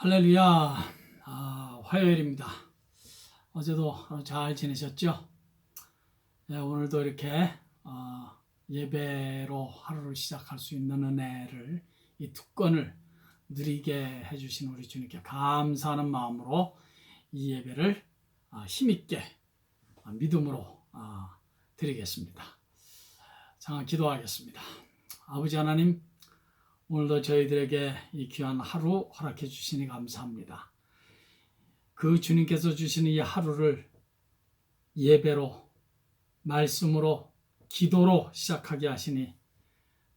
할렐루야. 화요일입니다. 어제도 잘 지내셨죠? 네, 오늘도 이렇게 예배로 하루를 시작할 수 있는 은혜를, 이 특권을 누리게 해주신 우리 주님께 감사하는 마음으로 이 예배를 힘있게 믿음으로 드리겠습니다. 자, 기도하겠습니다. 아버지 하나님, 오늘도 저희들에게 이 귀한 하루 허락해 주시니 감사합니다. 그 주님께서 주시는 이 하루를 예배로, 말씀으로, 기도로 시작하게 하시니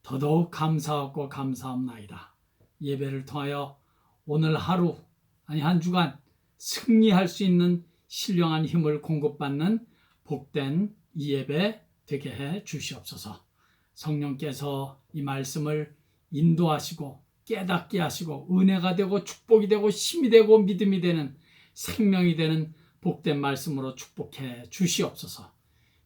더더욱 감사하고 감사합나이다. 예배를 통하여 오늘 하루, 아니 한 주간 승리할 수 있는 신령한 힘을 공급받는 복된 이 예배 되게 해 주시옵소서. 성령께서 이 말씀을 인도하시고 깨닫게 하시고 은혜가 되고 축복이 되고 힘이 되고 믿음이 되는 생명이 되는 복된 말씀으로 축복해 주시옵소서.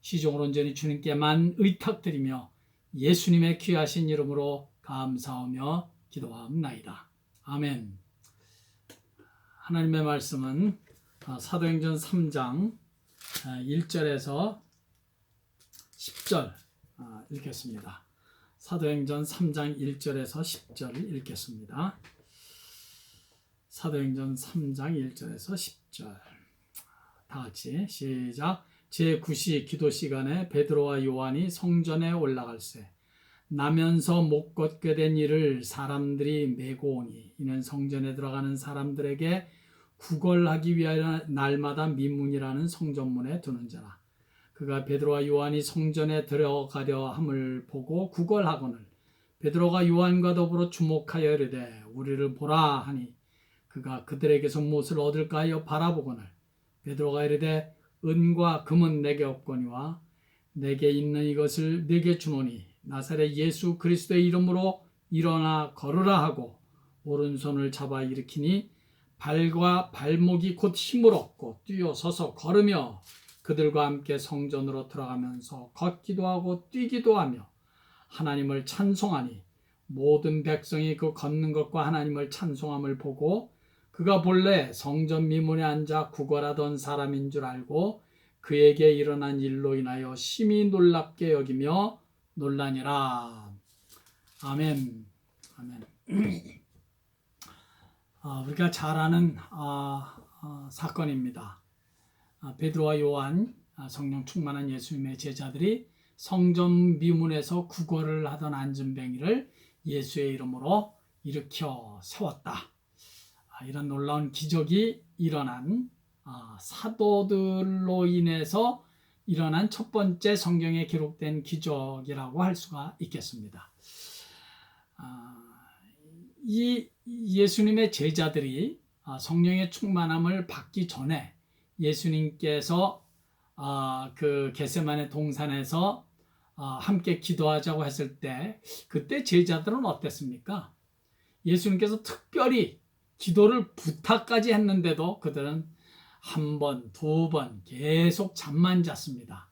시종을 온전히 주님께만 의탁드리며 예수님의 귀하신 이름으로 감사하며 기도하옵나이다. 아멘. 하나님의 말씀은 사도행전 3장 1절에서 10절 읽겠습니다. 사도행전 3장 1절에서 10절을 읽겠습니다. 사도행전 3장 1절에서 10절. 다 같이 시작. 제9시 기도 시간에 베드로와 요한이 성전에 올라갈새 나면서 못 걷게 된 이를 사람들이 메고 오니 이는 성전에 들어가는 사람들에게 구걸하기 위하여 날마다 민문이라는 성전문에 두는 자라. 그가 베드로와 요한이 성전에 들어가려 함을 보고 구걸하거늘 베드로가 요한과 더불어 주목하여 이르되 우리를 보라 하니 그가 그들에게서 무엇을 얻을까 하여 바라보거늘 베드로가 이르되 은과 금은 내게 없거니와 내게 있는 이것을 네게 주노니 나사렛 예수 그리스도의 이름으로 일어나 걸으라 하고 오른손을 잡아 일으키니 발과 발목이 곧 힘을 얻고 뛰어 서서 걸으며 그들과 함께 성전으로 들어가면서 걷기도 하고 뛰기도 하며 하나님을 찬송하니 모든 백성이 그 걷는 것과 하나님을 찬송함을 보고 그가 본래 성전 미문에 앉아 구걸하던 사람인 줄 알고 그에게 일어난 일로 인하여 심히 놀랍게 여기며 놀라니라. 아멘. 아멘. 우리가 잘 아는 사건입니다. 베드로와 요한, 성령 충만한 예수님의 제자들이 성전 미문에서 구걸을 하던 안전뱅이를 예수의 이름으로 일으켜 세웠다. 이런 놀라운 기적이 일어난 사도들로 인해서 일어난 첫 번째 성경에 기록된 기적이라고 할 수가 있겠습니다. 이 예수님의 제자들이 성령의 충만함을 받기 전에 예수님께서 그 겟세마네 동산에서 함께 기도하자고 했을 때 그때 제자들은 어땠습니까? 예수님께서 특별히 기도를 부탁까지 했는데도 그들은 한 번, 두 번 계속 잠만 잤습니다.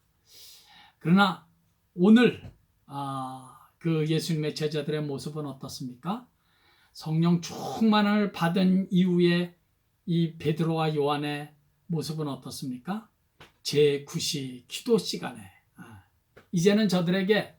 그러나 오늘 그 예수님의 제자들의 모습은 어떻습니까? 성령 충만을 받은 이후에 이 베드로와 요한의 모습은 어떻습니까? 제9시 기도 시간에 이제는 저들에게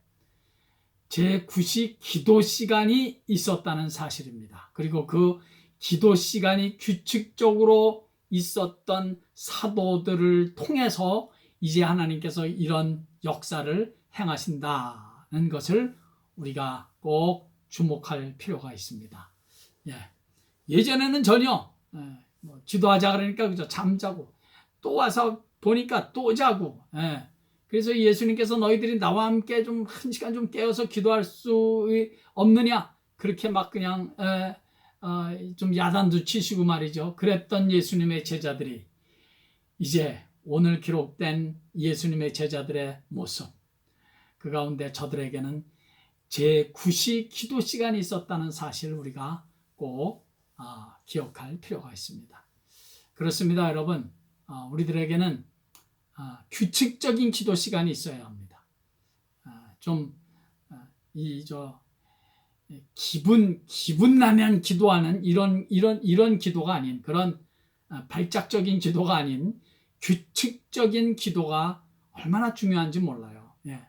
제9시 기도 시간이 있었다는 사실입니다. 그리고 그 기도 시간이 규칙적으로 있었던 사도들을 통해서 이제 하나님께서 이런 역사를 행하신다는 것을 우리가 꼭 주목할 필요가 있습니다. 예전에는 전혀 기도하자 그러니까 그저 잠자고 또 와서 보니까 또 자고 그래서 예수님께서 너희들이 나와 함께 좀 한 시간 좀 깨어서 기도할 수 없느냐 그렇게 막 그냥 좀 야단도 치시고 말이죠. 그랬던 예수님의 제자들이 이제 오늘 기록된 예수님의 제자들의 모습 그 가운데 저들에게는 제9시 기도 시간이 있었다는 사실을 우리가 꼭 기억할 필요가 있습니다. 그렇습니다, 여러분. 우리들에게는 규칙적인 기도 시간이 있어야 합니다. 기분 나면 기도하는 이런 기도가 아닌, 그런 발작적인 기도가 아닌 규칙적인 기도가 얼마나 중요한지 몰라요. 예.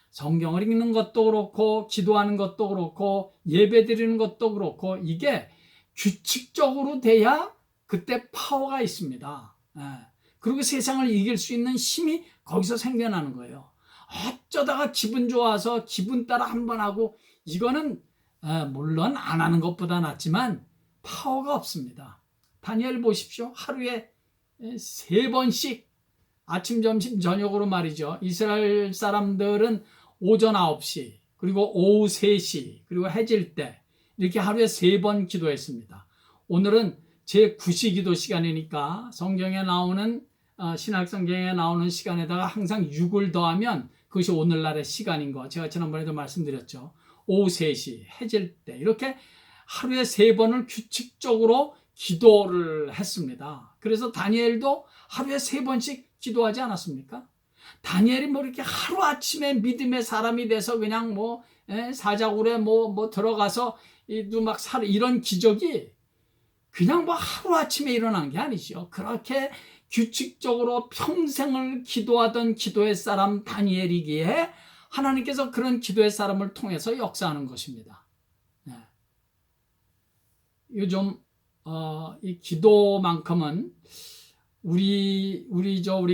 성경을 읽는 것도 그렇고 기도하는 것도 그렇고 예배 드리는 것도 그렇고 이게 규칙적으로 돼야 그때 파워가 있습니다. 예. 그리고 세상을 이길 수 있는 힘이 거기서 생겨나는 거예요. 어쩌다가 기분 좋아서 기분 따라 한번 하고 이거는 물론 안 하는 것보다 낫지만 파워가 없습니다. 다니엘 보십시오. 하루에 3번씩 아침, 점심, 저녁으로 말이죠. 이스라엘 사람들은 오전 9시, 그리고 오후 3시, 그리고 해질 때 이렇게 하루에 3번 기도했습니다. 오늘은 제9시 기도 시간이니까 성경에 나오는 신약 성경에 나오는 시간에다가 항상 6을 더하면 그것이 오늘날의 시간인 거 제가 지난번에도 말씀드렸죠. 오후 3시, 해질 때 이렇게 하루에 3번을 규칙적으로 기도를 했습니다. 그래서 다니엘도 하루에 3번씩 기도하지 않았습니까? 다니엘이 뭐 이렇게 하루아침에 믿음의 사람이 돼서 그냥 뭐 사자굴에 뭐 들어가서 막 이런 기적이 그냥 뭐 하루아침에 일어난 게 아니죠. 그렇게 규칙적으로 평생을 기도하던 기도의 사람 다니엘이기에 하나님께서 그런 기도의 사람을 통해서 역사하는 것입니다. 네. 요즘 이 기도만큼은 우리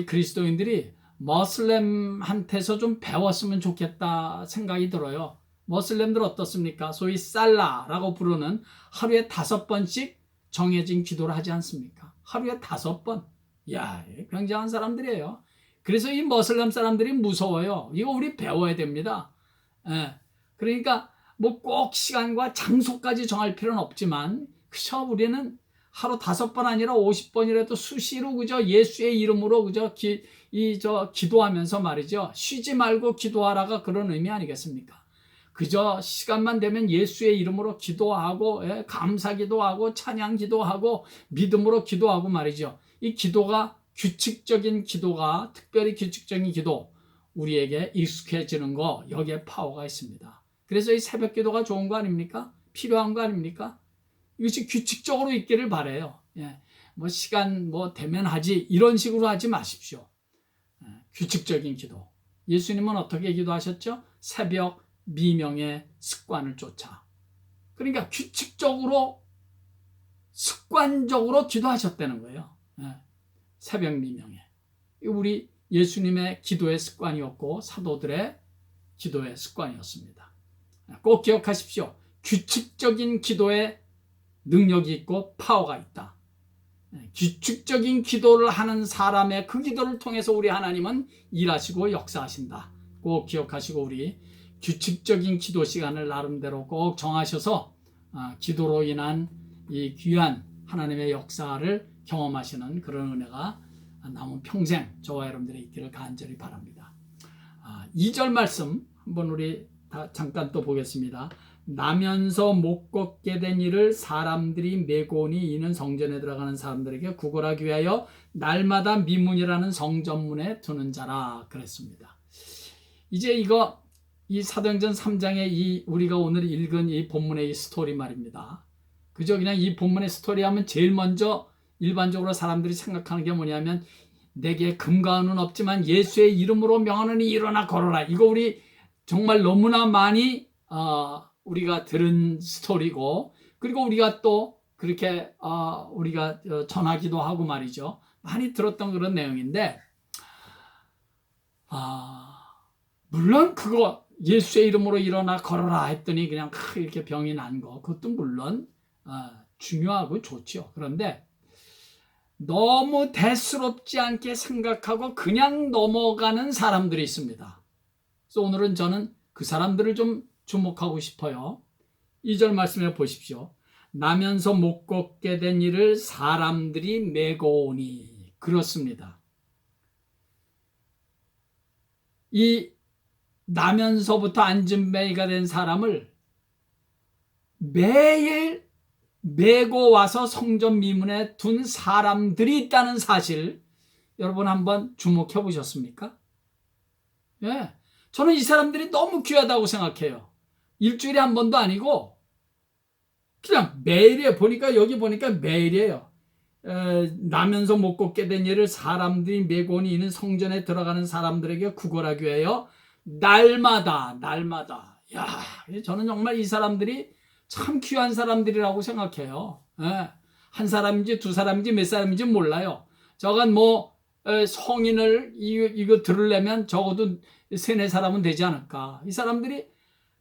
그리스도인들이 머슬렘한테서 좀 배웠으면 좋겠다 생각이 들어요. 머슬렘들 어떻습니까? 소위 살라라고 부르는 하루에 5번씩 정해진 기도를 하지 않습니까? 하루에 5번. 야, 굉장한 사람들이에요. 그래서 이 머슬렘 사람들이 무서워요. 이거 우리 배워야 됩니다. 그러니까 뭐 꼭 시간과 장소까지 정할 필요는 없지만 그저 우리는 하루 5번 아니라 50번이라도 수시로 그저 예수의 이름으로 그저 기도하면서 말이죠. 쉬지 말고 기도하라가 그런 의미 아니겠습니까? 그저 시간만 되면 예수의 이름으로 기도하고 감사 기도하고 찬양 기도하고 믿음으로 기도하고 말이죠. 이 기도가 규칙적인 기도가 특별히 규칙적인 기도 우리에게 익숙해지는 거 여기에 파워가 있습니다. 그래서 이 새벽 기도가 좋은 거 아닙니까? 필요한 거 아닙니까? 이것이 규칙적으로 있기를 바라요. 뭐 시간 되면 하지 이런 식으로 하지 마십시오. 규칙적인 기도. 예수님은 어떻게 기도하셨죠? 새벽 미명의 습관을 쫓아. 그러니까 규칙적으로 습관적으로 기도하셨다는 거예요. 새벽 미명에. 우리 예수님의 기도의 습관이었고 사도들의 기도의 습관이었습니다. 꼭 기억하십시오. 규칙적인 기도에 능력이 있고 파워가 있다. 규칙적인 기도를 하는 사람의 그 기도를 통해서 우리 하나님은 일하시고 역사하신다. 꼭 기억하시고 우리 규칙적인 기도 시간을 나름대로 꼭 정하셔서 기도로 인한 이 귀한 하나님의 역사를 경험하시는 그런 은혜가 남은 평생 저와 여러분들이 있기를 간절히 바랍니다. 2절 말씀 한번 우리 잠깐 또 보겠습니다. 나면서 못 걷게 된 이를 사람들이 메고 오니 이는 성전에 들어가는 사람들에게 구걸하기 위하여 날마다 미문이라는 성전문에 두는 자라 그랬습니다. 이제 이 사도행전 3장의 우리가 오늘 읽은 이 본문의 이 스토리 말입니다. 그저 그냥 이 본문의 스토리 하면 제일 먼저 일반적으로 사람들이 생각하는 게 뭐냐면 내게 금과 은은 없지만 예수의 이름으로 명하노니 일어나 걸어라. 이거 우리 정말 너무나 많이 우리가 들은 스토리고 그리고 우리가 또 그렇게 우리가 전하기도 하고 말이죠. 많이 들었던 그런 내용인데 물론 그거 예수의 이름으로 일어나 걸어라 했더니 그냥 이렇게 병이 난 거 그것도 물론 중요하고 좋죠. 그런데 너무 대수롭지 않게 생각하고 그냥 넘어가는 사람들이 있습니다. 그래서 오늘은 저는 그 사람들을 좀 주목하고 싶어요. 2절 말씀해 보십시오. 나면서 못 걷게 된 이를 사람들이 메고 오니. 그렇습니다. 이 나면서부터 안진뱅이가 된 사람을 매일 메고 와서 성전 미문에 둔 사람들이 있다는 사실 여러분 한번 주목해 보셨습니까? 저는 이 사람들이 너무 귀하다고 생각해요. 일주일에 한 번도 아니고 그냥 매일이에요. 보니까 여기 보니까 매일이에요. 나면서 못 걷게 된 일을 사람들이 메고니 있는 성전에 들어가는 사람들에게 구걸하기 위하여 날마다 야, 저는 정말 이 사람들이 참 귀한 사람들이라고 생각해요. 한 사람인지 두 사람인지 몇 사람인지 몰라요. 저건 뭐 성인을 이거 들으려면 적어도 세네 사람은 되지 않을까. 이 사람들이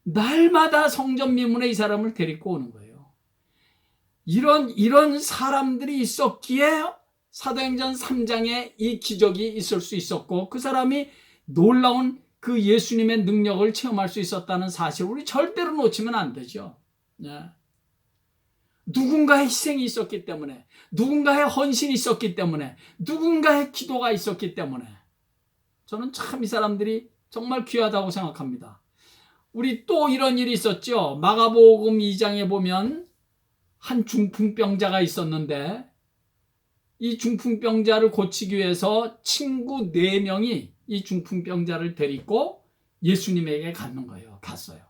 날마다 성전 미문에 이 사람을 데리고 오는 거예요. 이런 사람들이 있었기에 사도행전 3장에 이 기적이 있을 수 있었고 그 사람이 놀라운 그 예수님의 능력을 체험할 수 있었다는 사실 우리 절대로 놓치면 안 되죠. 누군가의 희생이 있었기 때문에, 누군가의 헌신이 있었기 때문에, 누군가의 기도가 있었기 때문에 저는 참 이 사람들이 정말 귀하다고 생각합니다. 우리 또 이런 일이 있었죠. 마가복음 2장에 보면 한 중풍병자가 있었는데 이 중풍병자를 고치기 위해서 친구 4명이 이 중풍병자를 데리고 예수님에게 갔어요.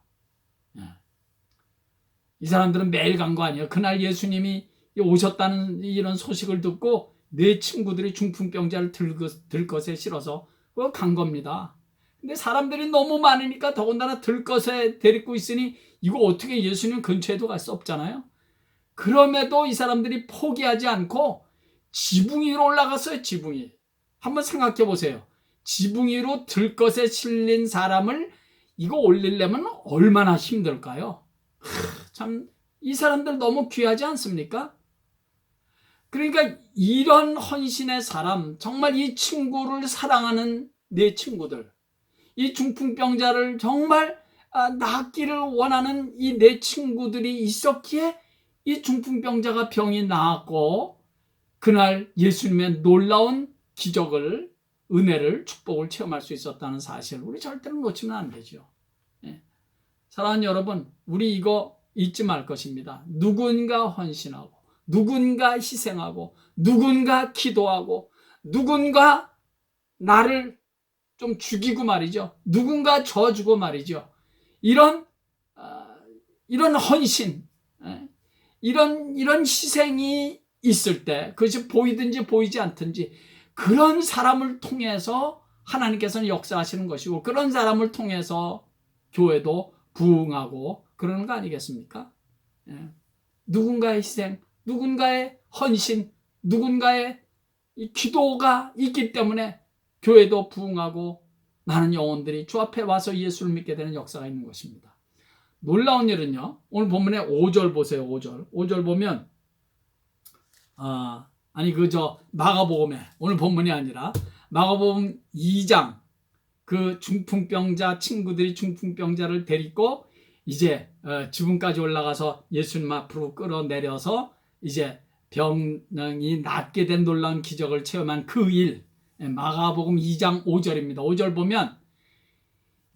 이 사람들은 매일 간 거 아니에요. 그날 예수님이 오셨다는 이런 소식을 듣고 4 친구들이 중풍병자를 들 것에 실어서 간 겁니다. 근데 사람들이 너무 많으니까 더군다나 들 것에 데리고 있으니 이거 어떻게 예수님 근처에도 갈 수 없잖아요. 그럼에도 이 사람들이 포기하지 않고 지붕 위로 올라갔어요. 지붕 위. 한번 생각해 보세요. 지붕 위로 들것에 실린 사람을 이거 올리려면 얼마나 힘들까요? 참 이 사람들 너무 귀하지 않습니까? 그러니까 이런 헌신의 사람, 정말 이 친구를 사랑하는 내 친구들, 이 중풍병자를 정말 낫기를 원하는 이 내 친구들이 있었기에 이 중풍병자가 병이 나았고 그날 예수님의 놀라운 기적을, 은혜를, 축복을 체험할 수 있었다는 사실 우리 절대로 놓치면 안 되죠. 사랑하는 여러분, 우리 이거 잊지 말 것입니다. 누군가 헌신하고 누군가 희생하고 누군가 기도하고 누군가 나를 좀 죽이고 말이죠. 누군가 져주고 말이죠. 이런 헌신, 이런 희생이 있을 때 그것이 보이든지 보이지 않든지 그런 사람을 통해서 하나님께서는 역사하시는 것이고 그런 사람을 통해서 교회도 부흥하고 그러는 거 아니겠습니까? 누군가의 희생, 누군가의 헌신, 누군가의 기도가 있기 때문에 교회도 부흥하고 많은 영혼들이 주 앞에 와서 예수를 믿게 되는 역사가 있는 것입니다. 놀라운 일은요. 오늘 본문에 5절 보세요. 5절 보면 마가복음에 오늘 본문이 아니라 마가복음 2장 그 중풍병자 친구들이 중풍병자를 데리고 이제 지붕까지 올라가서 예수님 앞으로 끌어내려서 이제 병이 낫게 된 놀라운 기적을 체험한 그 일, 마가복음 2장 5절입니다. 5절 보면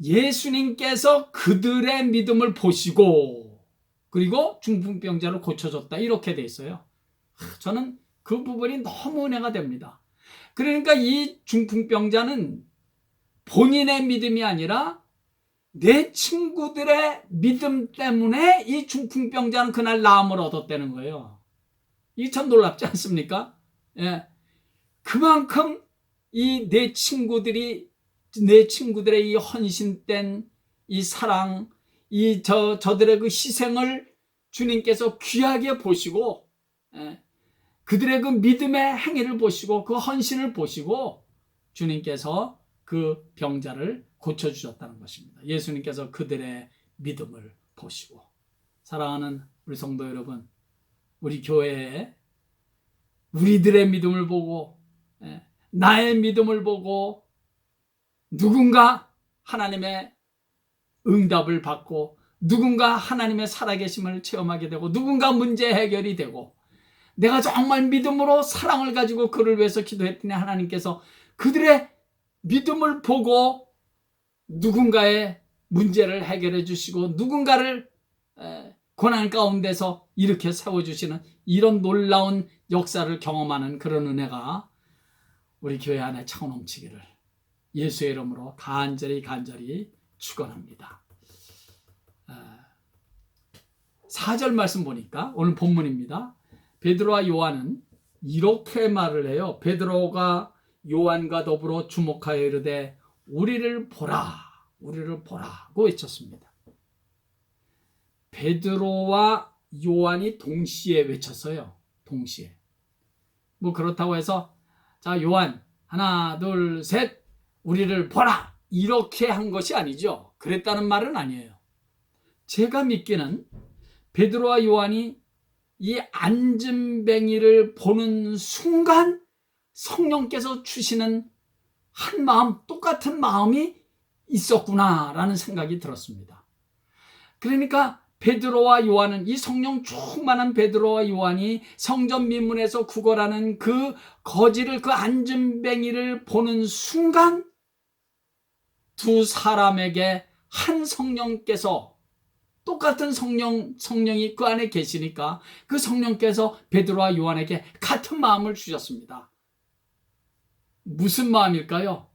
예수님께서 그들의 믿음을 보시고 그리고 중풍병자를 고쳐줬다 이렇게 돼 있어요. 저는 그 부분이 너무 은혜가 됩니다. 그러니까 이 중풍병자는 본인의 믿음이 아니라 내 친구들의 믿음 때문에 이 중풍병자는 그날 나음을 얻었다는 거예요. 이게 참 놀랍지 않습니까? 그만큼 이 내 친구들의 이 헌신된 이 사랑, 저들의 그 희생을 주님께서 귀하게 보시고, 그들의 그 믿음의 행위를 보시고, 그 헌신을 보시고, 주님께서 그 병자를 고쳐주셨다는 것입니다. 예수님께서 그들의 믿음을 보시고. 사랑하는 우리 성도 여러분, 우리 교회에 우리들의 믿음을 보고 나의 믿음을 보고 누군가 하나님의 응답을 받고 누군가 하나님의 살아계심을 체험하게 되고 누군가 문제 해결이 되고 내가 정말 믿음으로 사랑을 가지고 그를 위해서 기도했더니 하나님께서 그들의 믿음을 보고 누군가의 문제를 해결해 주시고 누군가를 고난 가운데서 이렇게 세워주시는 이런 놀라운 역사를 경험하는 그런 은혜가 우리 교회 안에 차고 넘치기를 예수의 이름으로 간절히 축원합니다. 4절 말씀 보니까 오늘 본문입니다. 베드로와 요한은 이렇게 말을 해요. 베드로가 요한과 더불어 주목하여 이르되 우리를 보라, 우리를 보라고 외쳤습니다. 베드로와 요한이 동시에 외쳤어요. 동시에. 뭐 그렇다고 해서 자 요한 하나 둘 셋 우리를 보라 이렇게 한 것이 아니죠. 그랬다는 말은 아니에요. 제가 믿기는 베드로와 요한이 이 안진뱅이를 보는 순간 성령께서 주시는 한 마음, 똑같은 마음이 있었구나라는 생각이 들었습니다. 그러니까 베드로와 요한은 이 성령 충만한 베드로와 요한이 성전 미문에서 구걸하는 그 거지를 그 안진뱅이를 보는 순간 두 사람에게 한 성령께서 똑같은 성령이 그 안에 계시니까 그 성령께서 베드로와 요한에게 같은 마음을 주셨습니다. 무슨 마음일까요?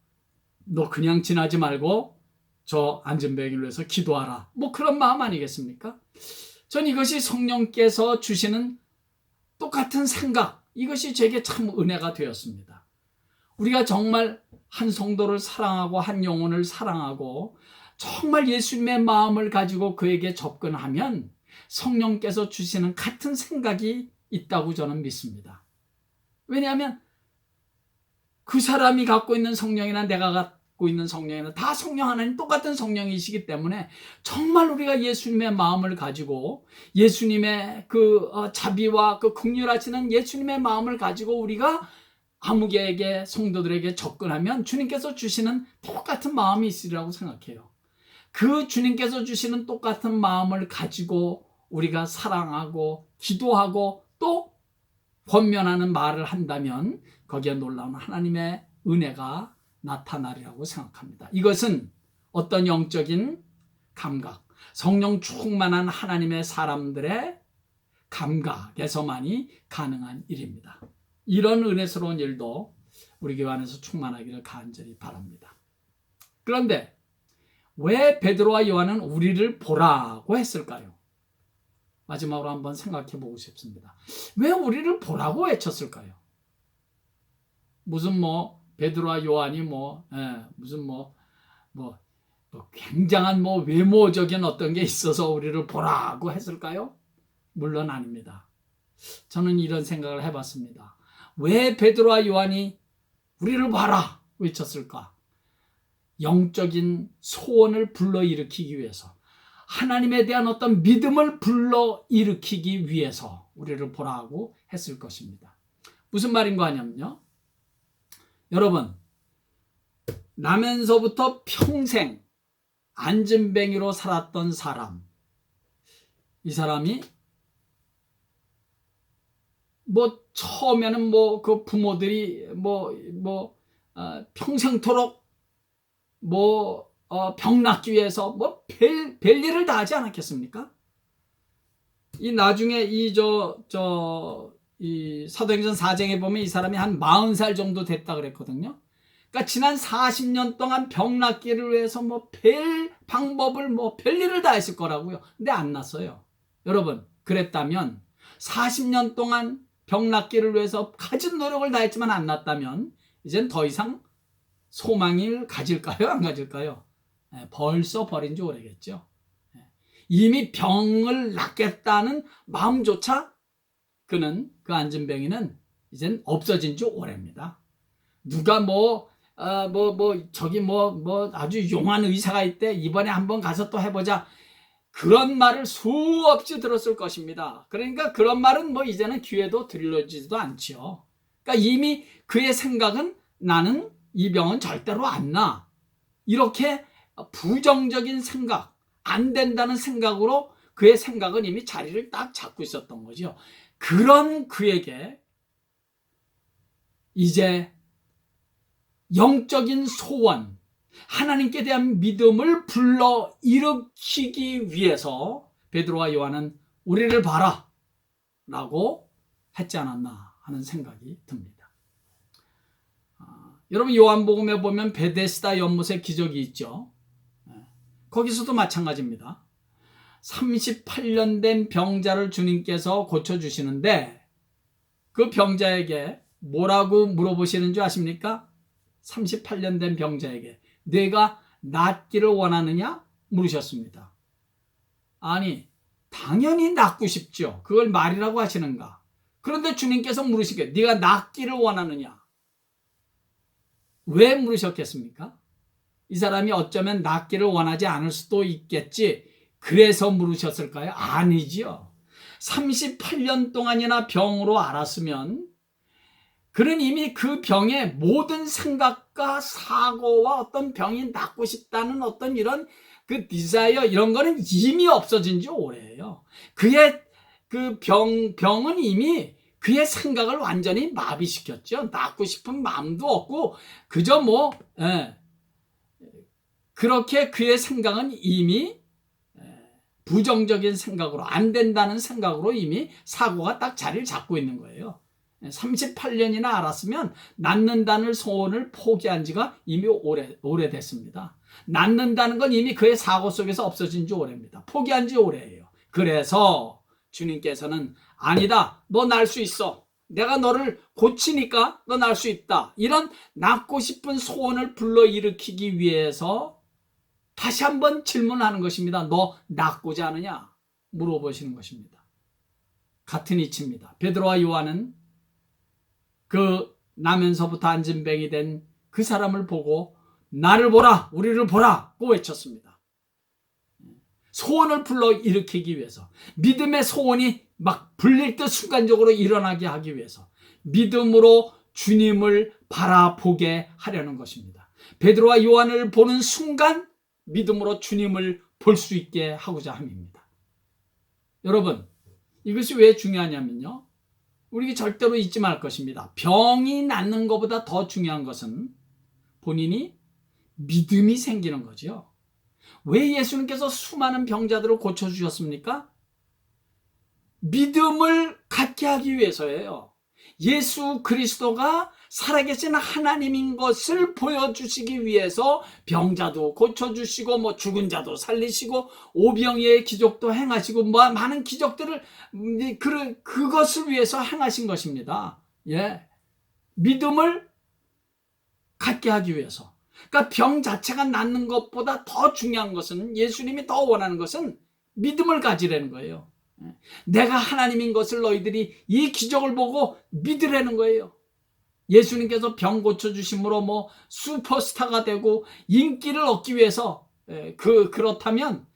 너 그냥 지나지 말고 저 안진뱅이를 위해서 기도하라. 뭐 그런 마음 아니겠습니까? 전 이것이 성령께서 주시는 똑같은 생각, 이것이 제게 참 은혜가 되었습니다. 우리가 정말 한 성도를 사랑하고 한 영혼을 사랑하고 정말 예수님의 마음을 가지고 그에게 접근하면 성령께서 주시는 같은 생각이 있다고 저는 믿습니다. 왜냐하면 그 사람이 갖고 있는 성령이나 내가 갖고 있는 성령이나 다 성령 하나님 똑같은 성령이시기 때문에 정말 우리가 예수님의 마음을 가지고 예수님의 그 자비와 그 긍휼하시는 예수님의 마음을 가지고 우리가 아무개에게 성도들에게 접근하면 주님께서 주시는 똑같은 마음이 있으리라고 생각해요. 그 주님께서 주시는 똑같은 마음을 가지고 우리가 사랑하고 기도하고 또 권면하는 말을 한다면 거기에 놀라운 하나님의 은혜가 나타나리라고 생각합니다. 이것은 어떤 영적인 감각, 성령 충만한 하나님의 사람들의 감각에서만이 가능한 일입니다. 이런 은혜스러운 일도 우리 교회 안에서 충만하기를 간절히 바랍니다. 그런데 왜 베드로와 요한은 우리를 보라고 했을까요? 마지막으로 한번 생각해 보고 싶습니다. 왜 우리를 보라고 외쳤을까요? 무슨 베드로와 요한이 무슨 굉장한 외모적인 어떤 게 있어서 우리를 보라고 했을까요? 물론 아닙니다. 저는 이런 생각을 해봤습니다. 왜 베드로와 요한이 우리를 봐라 외쳤을까? 영적인 소원을 불러일으키기 위해서, 하나님에 대한 어떤 믿음을 불러일으키기 위해서 우리를 보라고 했을 것입니다. 무슨 말인 거 아냐면요, 여러분, 나면서부터 평생 안진뱅이로 살았던 사람, 이 사람이 처음에는 그 부모들이 평생토록 병 낫기 위해서 별일을 다 하지 않았겠습니까? 이 나중에 이 사도행전 4장에 보면 이 사람이 한 40살 정도 됐다 그랬거든요. 그러니까 지난 40년 동안 병 낫기를 위해서 별 방법을 별일을 다 했을 거라고요. 근데 안 났어요. 여러분, 그랬다면 40년 동안 병 낫기를 위해서 가진 노력을 다했지만 안 낫다면 이젠 더 이상 소망을 가질까요? 안 가질까요? 벌써 버린 지 오래겠죠. 이미 병을 낫겠다는 마음조차 그 안진뱅이는 이젠 없어진 지 오래입니다. 누가 아주 용한 의사가 있대, 이번에 한번 가서 또 해보자, 그런 말을 수없이 들었을 것입니다. 그러니까 그런 말은 이제는 귀에도 들려지지도 않지요. 그러니까 이미 그의 생각은 나는 이 병은 절대로 안 나, 이렇게 부정적인 생각, 안 된다는 생각으로 그의 생각은 이미 자리를 딱 잡고 있었던 거죠. 그런 그에게 이제 영적인 소원, 하나님께 대한 믿음을 불러일으키기 위해서 베드로와 요한은 우리를 봐라 라고 했지 않았나 하는 생각이 듭니다. 여러분, 요한복음에 보면 베데스다 연못의 기적이 있죠. 거기서도 마찬가지입니다. 38년 된 병자를 주님께서 고쳐주시는데 그 병자에게 뭐라고 물어보시는 줄 아십니까? 38년 된 병자에게 내가 낫기를 원하느냐? 물으셨습니다. 아니, 당연히 낫고 싶죠. 그걸 말이라고 하시는가? 그런데 주님께서 물으시게 네가 낫기를 원하느냐? 왜 물으셨겠습니까? 이 사람이 어쩌면 낫기를 원하지 않을 수도 있겠지. 그래서 물으셨을까요? 아니지요. 38년 동안이나 병으로 앓았으면 그는 이미 그 병의 모든 생각과 사고와 어떤 병이 낫고 싶다는 어떤 이런 그 디자이어 이런 거는 이미 없어진 지 오래예요. 그의 그 병은 이미 그의 생각을 완전히 마비시켰죠. 낫고 싶은 마음도 없고 그저 그렇게 그의 생각은 이미 부정적인 생각으로 안 된다는 생각으로 이미 사고가 딱 자리를 잡고 있는 거예요. 38년이나 알았으면 낫는다는 소원을 포기한 지가 이미 오래됐습니다. 낫는다는 건 이미 그의 사고 속에서 없어진 지 오래입니다. 포기한 지 오래예요. 그래서 주님께서는 아니다. 너 날 수 있어. 내가 너를 고치니까 너 날 수 있다. 이런 낫고 싶은 소원을 불러일으키기 위해서 다시 한번 질문하는 것입니다. 너 낫고자 하느냐? 물어보시는 것입니다. 같은 이치입니다. 베드로와 요한은 그 나면서부터 안진뱅이 된 그 사람을 보고 나를 보라, 우리를 보라고 외쳤습니다. 소원을 불러일으키기 위해서, 믿음의 소원이 막 불릴 듯 순간적으로 일어나게 하기 위해서 믿음으로 주님을 바라보게 하려는 것입니다. 베드로와 요한을 보는 순간 믿음으로 주님을 볼 수 있게 하고자 함입니다. 여러분, 이것이 왜 중요하냐면요, 우리 절대로 잊지 말 것입니다. 병이 낫는 것보다 더 중요한 것은 본인이 믿음이 생기는 거죠. 왜 예수님께서 수많은 병자들을 고쳐주셨습니까? 믿음을 갖게 하기 위해서예요. 예수 그리스도가 살아계신 하나님인 것을 보여주시기 위해서 병자도 고쳐주시고 죽은 자도 살리시고 오병이의 기적도 행하시고 많은 기적들을 그것을 위해서 행하신 것입니다. 예, 믿음을 갖게 하기 위해서. 그러니까 병 자체가 낫는 것보다 더 중요한 것은, 예수님이 더 원하는 것은 믿음을 가지라는 거예요. 내가 하나님인 것을 너희들이 이 기적을 보고 믿으라는 거예요. 예수님께서 병 고쳐주심으로 슈퍼스타가 되고 인기를 얻기 위해서 그렇다면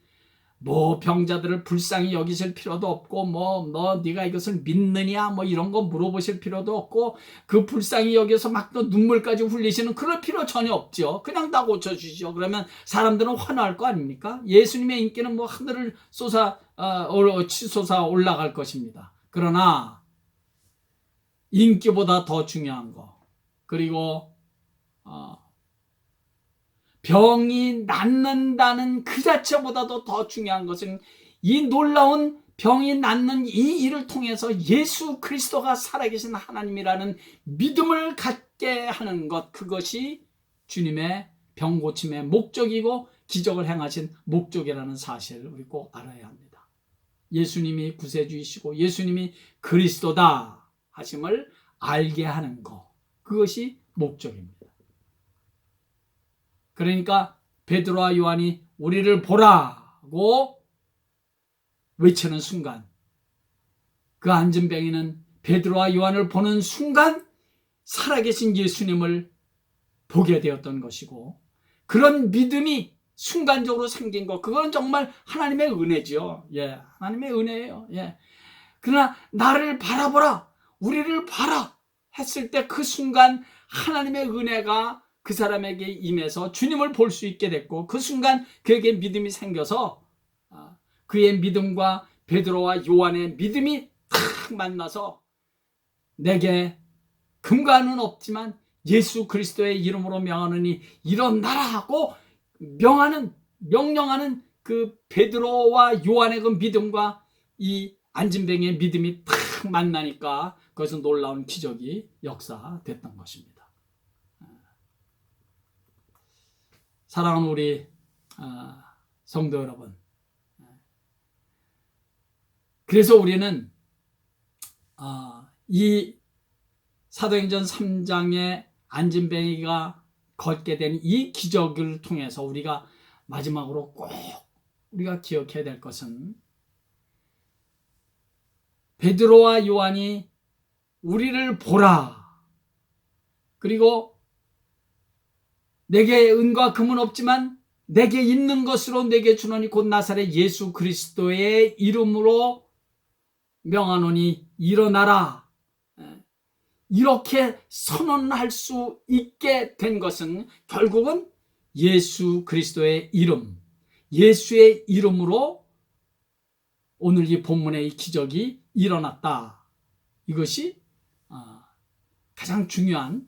병자들을 불쌍히 여기실 필요도 없고 네가 이것을 믿느냐 이런 거 물어보실 필요도 없고 그 불쌍히 여기서 막 또 눈물까지 흘리시는 그럴 필요 전혀 없죠. 그냥 다 고쳐주시죠. 그러면 사람들은 환호할 거 아닙니까? 예수님의 인기는 하늘을 치솟아 올라갈 것입니다. 그러나 인기보다 더 중요한 거, 그리고 병이 낫는다는 그 자체보다도 더 중요한 것은 이 놀라운 병이 낫는 이 일을 통해서 예수 그리스도가 살아계신 하나님이라는 믿음을 갖게 하는 것, 그것이 주님의 병 고침의 목적이고 기적을 행하신 목적이라는 사실을 우리 꼭 알아야 합니다. 예수님이 구세주이시고 예수님이 그리스도다 하심을 알게 하는 것, 그것이 목적입니다. 그러니까 베드로와 요한이 우리를 보라고 외치는 순간, 그 안진뱅이는 베드로와 요한을 보는 순간 살아계신 예수님을 보게 되었던 것이고, 그런 믿음이 순간적으로 생긴 것, 그건 정말 하나님의 은혜죠. 예, 하나님의 은혜예요. 예. 그러나 나를 바라보라, 우리를 봐라 했을 때 그 순간 하나님의 은혜가 그 사람에게 임해서 주님을 볼 수 있게 됐고, 그 순간 그에게 믿음이 생겨서 그의 믿음과 베드로와 요한의 믿음이 탁 만나서 내게 금과는 없지만 예수 그리스도의 이름으로 명하느니 일어나라 하고 명령하는 그 베드로와 요한의 그 믿음과 이 안진뱅이의 믿음이 탁 만나니까 그것은 놀라운 기적이 역사됐던 것입니다. 사랑하는 우리 성도 여러분, 그래서 우리는 이 사도행전 3장의 안진뱅이가 걷게 된 이 기적을 통해서 우리가 마지막으로 꼭 우리가 기억해야 될 것은 베드로와 요한이 우리를 보라. 그리고 내게 은과 금은 없지만 내게 있는 것으로 내게 주노니 곧 나사렛 예수 그리스도의 이름으로 명하노니 일어나라. 이렇게 선언할 수 있게 된 것은 결국은 예수 그리스도의 이름, 예수의 이름으로 오늘 이 본문의 이 기적이 일어났다. 이것이 가장 중요한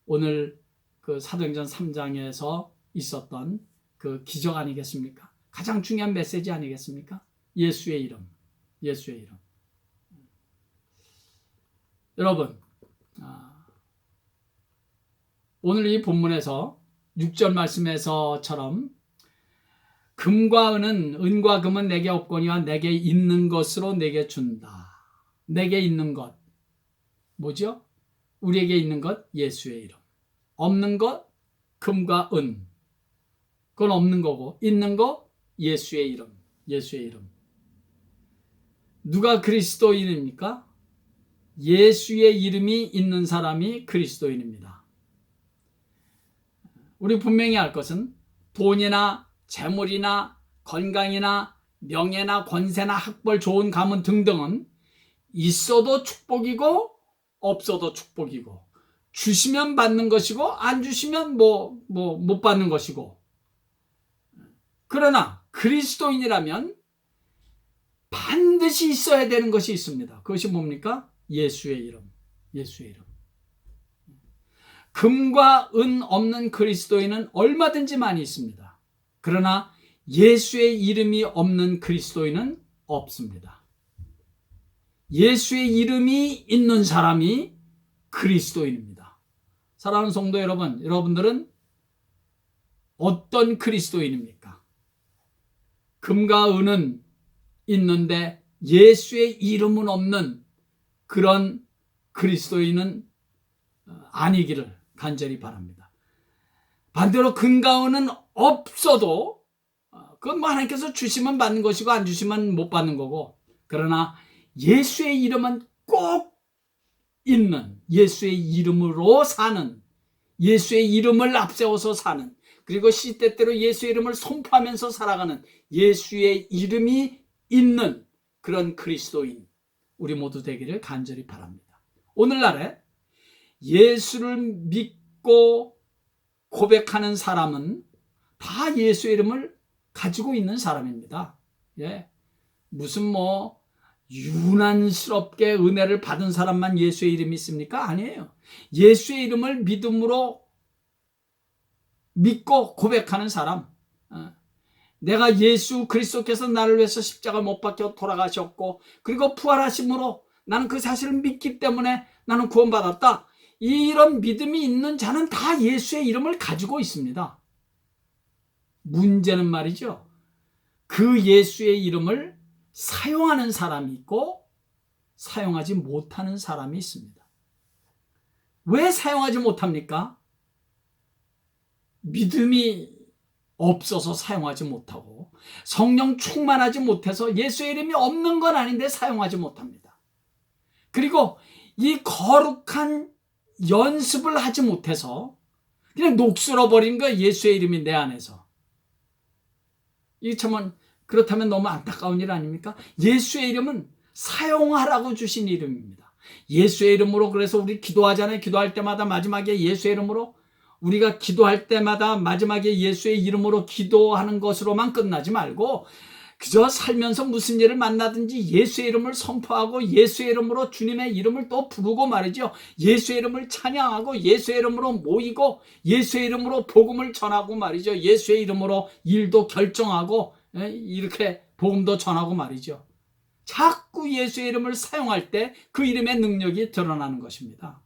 오늘 그 사도행전 3장에서 있었던 그 기적 아니겠습니까? 가장 중요한 메시지 아니겠습니까? 예수의 이름, 예수의 이름. 여러분, 오늘 이 본문에서 6절 말씀에서처럼 금과 은과 금은 내게 없거니와 내게 있는 것으로 내게 준다. 내게 있는 것 뭐죠? 우리에게 있는 것 예수의 이름. 없는 것 금과 은, 그건 없는 거고 있는 거 예수의 이름. 예수의 이름. 누가 그리스도인입니까? 예수의 이름이 있는 사람이 그리스도인입니다. 우리 분명히 알 것은 돈이나 재물이나 건강이나 명예나 권세나 학벌 좋은 가문 등등은 있어도 축복이고 없어도 축복이고 주시면 받는 것이고 안 주시면 못 받는 것이고, 그러나 그리스도인이라면 반드시 있어야 되는 것이 있습니다. 그것이 뭡니까? 예수의 이름. 예수의 이름. 금과 은 없는 그리스도인은 얼마든지 많이 있습니다. 그러나 예수의 이름이 없는 그리스도인은 없습니다. 예수의 이름이 있는 사람이 그리스도인입니다. 사랑하는 성도 여러분, 여러분들은 어떤 그리스도인입니까? 금과 은은 있는데 예수의 이름은 없는 그런 그리스도인은 아니기를 간절히 바랍니다. 반대로 금과 은은 없어도 그건 하나님께서 주시면 받는 것이고 안 주시면 못 받는 거고, 그러나 예수의 이름은 꼭 있는, 예수의 이름으로 사는, 예수의 이름을 앞세워서 사는, 그리고 시대때로 예수의 이름을 선포하면서 살아가는 예수의 이름이 있는 그런 그리스도인 우리 모두 되기를 간절히 바랍니다. 오늘날에 예수를 믿고 고백하는 사람은 다 예수의 이름을 가지고 있는 사람입니다. 예. 무슨 유난스럽게 은혜를 받은 사람만 예수의 이름이 있습니까? 아니에요. 예수의 이름을 믿음으로 믿고 고백하는 사람, 내가 예수 그리스도께서 나를 위해서 십자가 못 박혀 돌아가셨고 그리고 부활하심으로 나는 그 사실을 믿기 때문에 나는 구원받았다. 이런 믿음이 있는 자는 다 예수의 이름을 가지고 있습니다. 문제는 말이죠, 그 예수의 이름을 사용하는 사람이 있고 사용하지 못하는 사람이 있습니다. 왜 사용하지 못합니까? 믿음이 없어서 사용하지 못하고 성령 충만하지 못해서 예수의 이름이 없는 건 아닌데 사용하지 못합니다. 그리고 이 거룩한 연습을 하지 못해서 그냥 녹슬어버린 거예요. 예수의 이름이 내 안에서. 이 참은 그렇다면 너무 안타까운 일 아닙니까? 예수의 이름은 사용하라고 주신 이름입니다. 예수의 이름으로, 그래서 우리 기도하잖아요. 기도할 때마다 마지막에 예수의 이름으로, 우리가 기도할 때마다 마지막에 예수의 이름으로 기도하는 것으로만 끝나지 말고 그저 살면서 무슨 일을 만나든지 예수의 이름을 선포하고 예수의 이름으로 주님의 이름을 또 부르고 말이죠. 예수의 이름을 찬양하고 예수의 이름으로 모이고 예수의 이름으로 복음을 전하고 말이죠. 예수의 이름으로 일도 결정하고 이렇게 복음도 전하고 말이죠. 자꾸 예수의 이름을 사용할 때 그 이름의 능력이 드러나는 것입니다.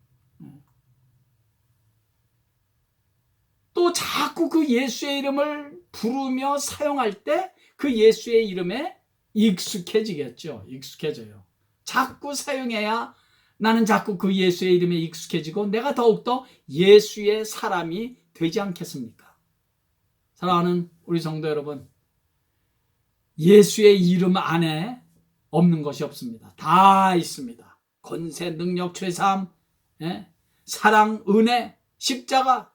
또 자꾸 그 예수의 이름을 부르며 사용할 때 그 예수의 이름의 익숙해지겠죠. 익숙해져요. 자꾸 사용해야 나는 자꾸 그 예수의 이름에 익숙해지고 내가 더욱더 예수의 사람이 되지 않겠습니까? 사랑하는 우리 성도 여러분, 예수의 이름 안에 없는 것이 없습니다. 다 있습니다. 권세, 능력, 죄사함, 사랑, 은혜, 십자가,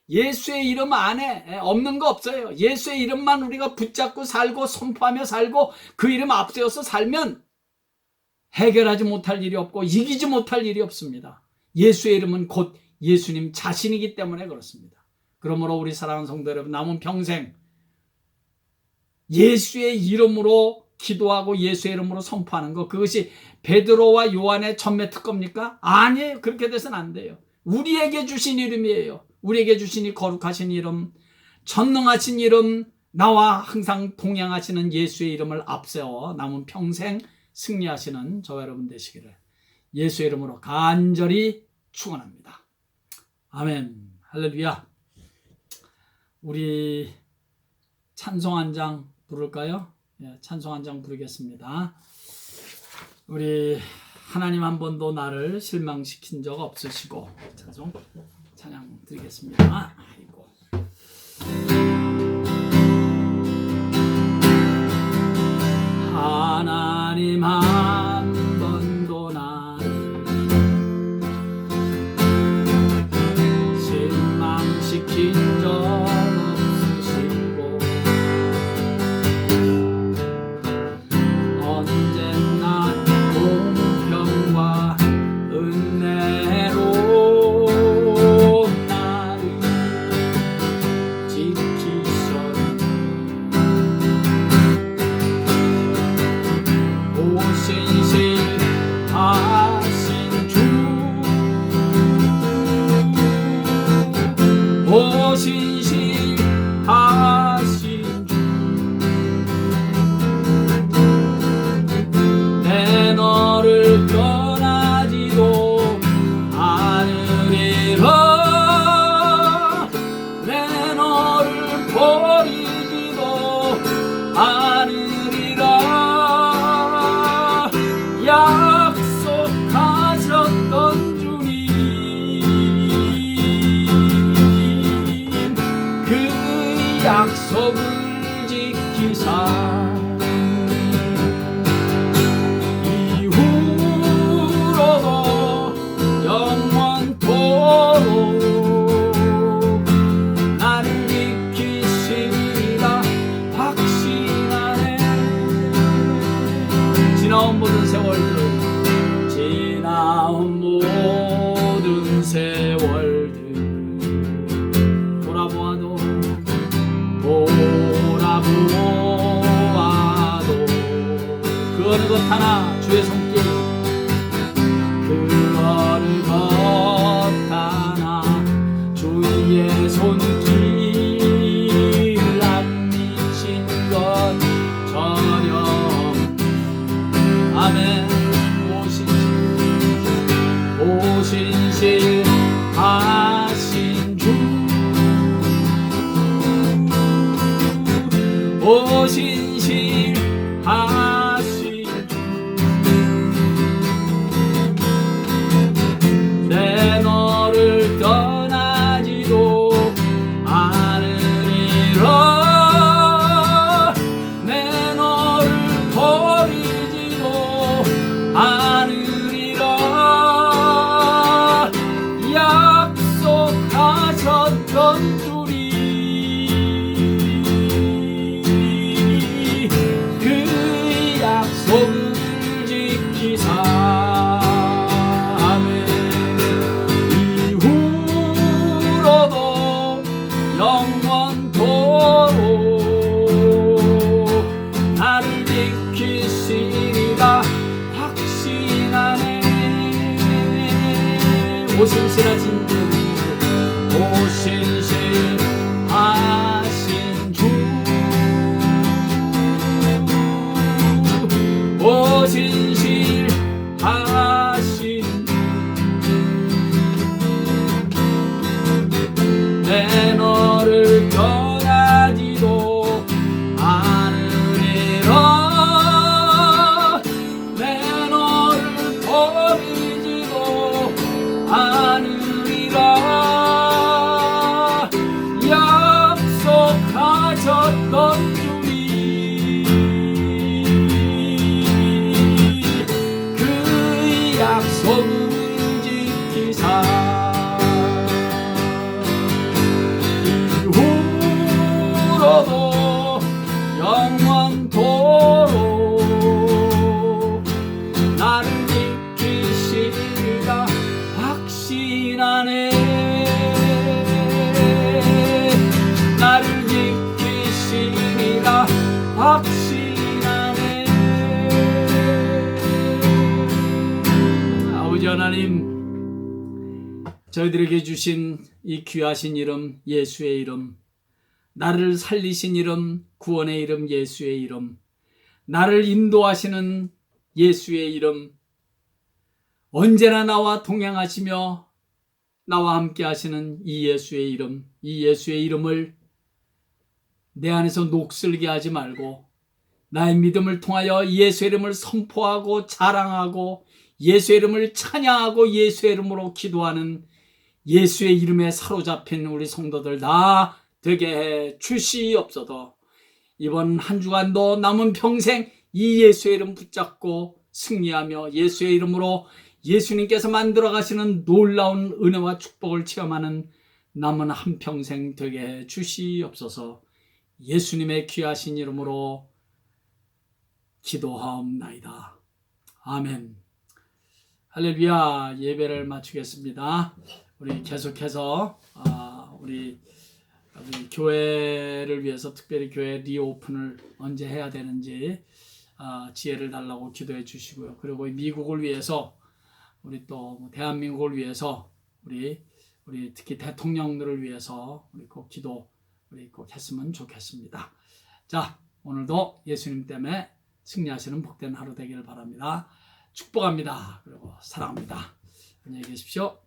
예수의 이름 안에 없는 거 없어요. 예수의 이름만 우리가 붙잡고 살고 선포하며 살고 그 이름 앞세워서 살면 해결하지 못할 일이 없고 이기지 못할 일이 없습니다. 예수의 이름은 곧 예수님 자신이기 때문에 그렇습니다. 그러므로 우리 사랑하는 성도 여러분, 남은 평생 예수의 이름으로 기도하고 예수의 이름으로 선포하는 것, 그것이 베드로와 요한의 전매특검입니까? 아니에요. 그렇게 돼서는 안 돼요. 우리에게 주신 이름이에요. 우리에게 주신 이 거룩하신 이름, 전능하신 이름, 나와 항상 동행하시는 예수의 이름을 앞세워 남은 평생 승리하시는 저와 여러분 되시기를 예수의 이름으로 간절히 축원합니다. 아멘. 할렐루야. 우리 찬송 한 장 부를까요? 찬송 한 장 부르겠습니다. 우리 하나님 한 번도 나를 실망시킨 적 없으시고, 찬양 드리겠습니다. 아이고. 하나님 한 번도 나를 실망시킨 적 없으시고 언제나 공평과 은혜로 나를 지키셨네. 오신실하신 주, 오신실하신 주, 내 너를 떠나지도 않으리라. 내 너를 버리지도 않으리라. 약속하셨던 주님, 그 약속을 지키사 이후로도 영원토록 나를 지키시리라 확신하네. 지나온 모든 세월들, 지나온 모든 세월들 돌아보아도 그 어느 것 하나 주의 손길, 그 어느 것 하나 주의 손길 안 미친 것 전혀. 아멘. 오신실하신 주, 오신실하신 주, 내 너를 떠나지도 않으리라. 내 너를 버리지도 않으리라. 약속하셨던 주님, 그 약속을 지키사 아멘. 이후로도 영원토록 나를 지키시리라 확신하네. 오신실하신 주, 오신실하신 주, 오신실하신 주, 내 너를 떠나지도 않으리라. 하나님, 저희들에게 주신 이 귀하신 이름 예수의 이름, 나를 살리신 이름 구원의 이름 예수의 이름, 나를 인도하시는 예수의 이름, 언제나 나와 동행하시며 나와 함께 하시는 이 예수의 이름, 이 예수의 이름을 내 안에서 녹슬게 하지 말고 나의 믿음을 통하여 예수의 이름을 선포하고 자랑하고 예수의 이름을 찬양하고 예수의 이름으로 기도하는 예수의 이름에 사로잡힌 우리 성도들 다 되게 해 주시옵소서. 이번 한 주간도 남은 평생 이 예수의 이름 붙잡고 승리하며 예수의 이름으로 예수님께서 만들어 가시는 놀라운 은혜와 축복을 체험하는 남은 한평생 되게 해 주시옵소서. 예수님의 귀하신 이름으로 기도하옵나이다. 아멘. 할렐루야. 예배를 마치겠습니다. 우리 계속해서 우리 교회를 위해서 특별히 교회 리오픈을 언제 해야 되는지 지혜를 달라고 기도해 주시고요. 그리고 미국을 위해서 우리 또 대한민국을 위해서 우리 특히 대통령들을 위해서 우리 꼭 기도 꼭 했으면 좋겠습니다. 자, 오늘도 예수님 때문에 승리하시는 복된 하루 되기를 바랍니다. 축복합니다. 그리고 사랑합니다. 안녕히 계십시오.